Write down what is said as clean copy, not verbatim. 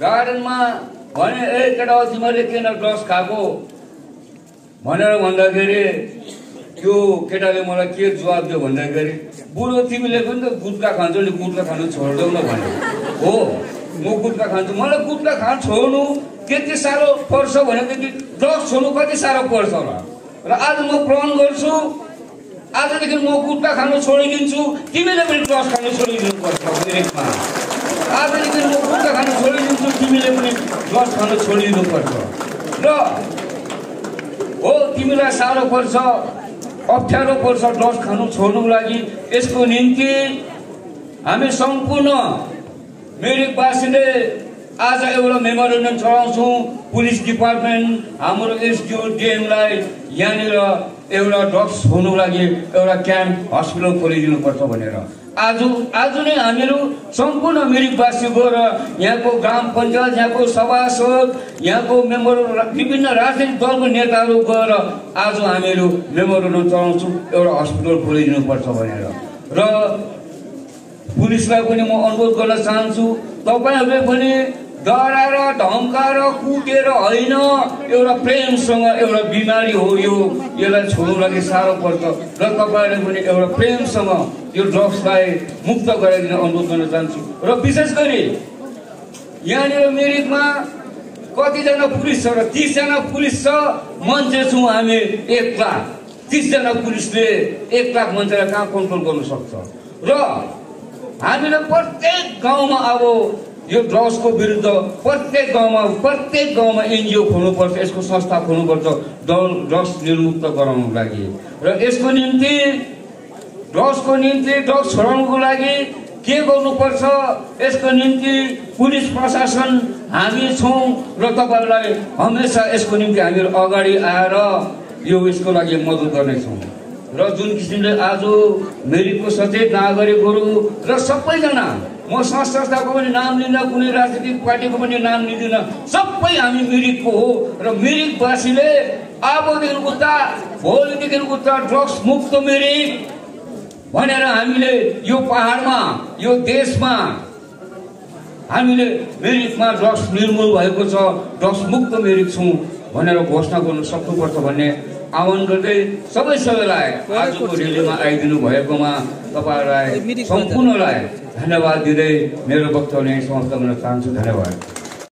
गार्डनमा भने ए केटा तिमीले किन ड्रग्स खाएको भनेर भन्दाखेरि त्यो केटाले मलाई के जवाब दियो भन्दाखेरि बुढो तिमीले पनि त गुटखा खान्छौ नि गुटखा खानु छोड्देऊ न भने हो म गुटखा खान्छु मलाई गुटखा खान छोड्नु त्यति साह्रो पर्छ भनेदेखि ड्रग्स छोड्नु कति साह्रो पर्छ होला र आज म प्रण गर्छु आजदेखि म गुटखा खानु छोडिदिन्छु तिमीले पनि ड्रग्स खानु छोडिदिनु पर्छ मिरिकमा आजदेखि म गुटखा खानु छोडिदिन्छु तिमीले पनि ड्रग्स खानु छोडिदिनु पर्छ र हो तिमीलाई साह्रो पर्छ अप्ठ्यारो पर्छ ड्रग्स खानु छोड्नुको लागि यसको निम्ति हामी सम्पूर्ण मिरिकवासीले आज एउटा मेमोरेन्डम चढाउँछौँ पुलिस डिपार्टमेन्ट हाम्रो एसडिओ डिएमलाई यहाँनिर एउटा ड्रग्स छोड्नुको लागि एउटा क्याम्प हस्पिटल खोलिदिनुपर्छ भनेर आज नै हामीहरू सम्पूर्ण मिरिकवासी गएर यहाँको ग्राम पञ्चायत यहाँको सभासद यहाँको मेम्बर विभिन्न राजनैतिक दलको नेताहरू गएर आज हामीहरू मेमोरेन्डम चढाउँछौँ एउटा हस्पिटल खोलिदिनुपर्छ भनेर र पुलिसलाई पनि म अनुरोध गर्न चाहन्छु तपाईहरूले पनि डराएर धम्काएर कुटेर होइन एउटा प्रेमसँग एउटा बिमारी हो यसलाई छोड्नु लागि साह्रो पर्छ र तपाईँहरूले पनि एउटा प्रेमसँग यो ड्रग्सलाई मुक्त गराइदिन अनुरोध गर्न चाहन्छु र विशेष गरी यहाँनिर मिरिकमा कतिजना पुलिस छ र 30 जना पुलिस छ मान्छे छौँ हामी 1 लाख 30 जना पुलिसले 1 लाख मान्छेलाई कहाँ कन्ट्रोल गर्न सक्छ र हामीले प्रत्येक गाउँमा अब यो ड्रग्सको विरुद्ध प्रत्येक गाउँमा एनजिओ खोल्नुपर्छ यसको संस्था खोल्नुपर्छ ड्रग्स निर्मुक्त गराउनको लागि र यसको निम्ति ड्रग्स छोडाउनको लागि के गर्नुपर्छ यसको निम्ति पुलिस प्रशासन हामी छौँ र तपाईहरुलाई हमेशा यसको निम्ति हामीहरू अगाडि आएर यसको लागि मद्दत गर्नेछौँ र जुन किसिमले आज मिरिकको सचेत नागरिकहरू र सबैजना म संस्थाको पनि नाम लिन्न कुनै राजनीतिक पार्टीको पनि नाम लिँदिन सबै हामी मिरिकको हो र मिरिकवासीले अबदेखि उता भोलिदेखि उता ड्रग्स मुक्त मिरिक भनेर हामीले यो पहाडमा यो देशमा हामीले मिरिकमा ड्रग्स निर्मूल भएको छ ड्रग्स मुक्त मिरिक छौँ भनेर घोषणा गर्न सक्नुपर्छ भन्ने आह्वान गर्दै सबैलाई आजको रेलीमा आइदिनु भएकोमा तपाईहरुलाई सम्पूर्णलाई धन्यवाद दिँदै मेरो वक्तव्य समाप्त गर्न चाहन्छु। धन्यवाद।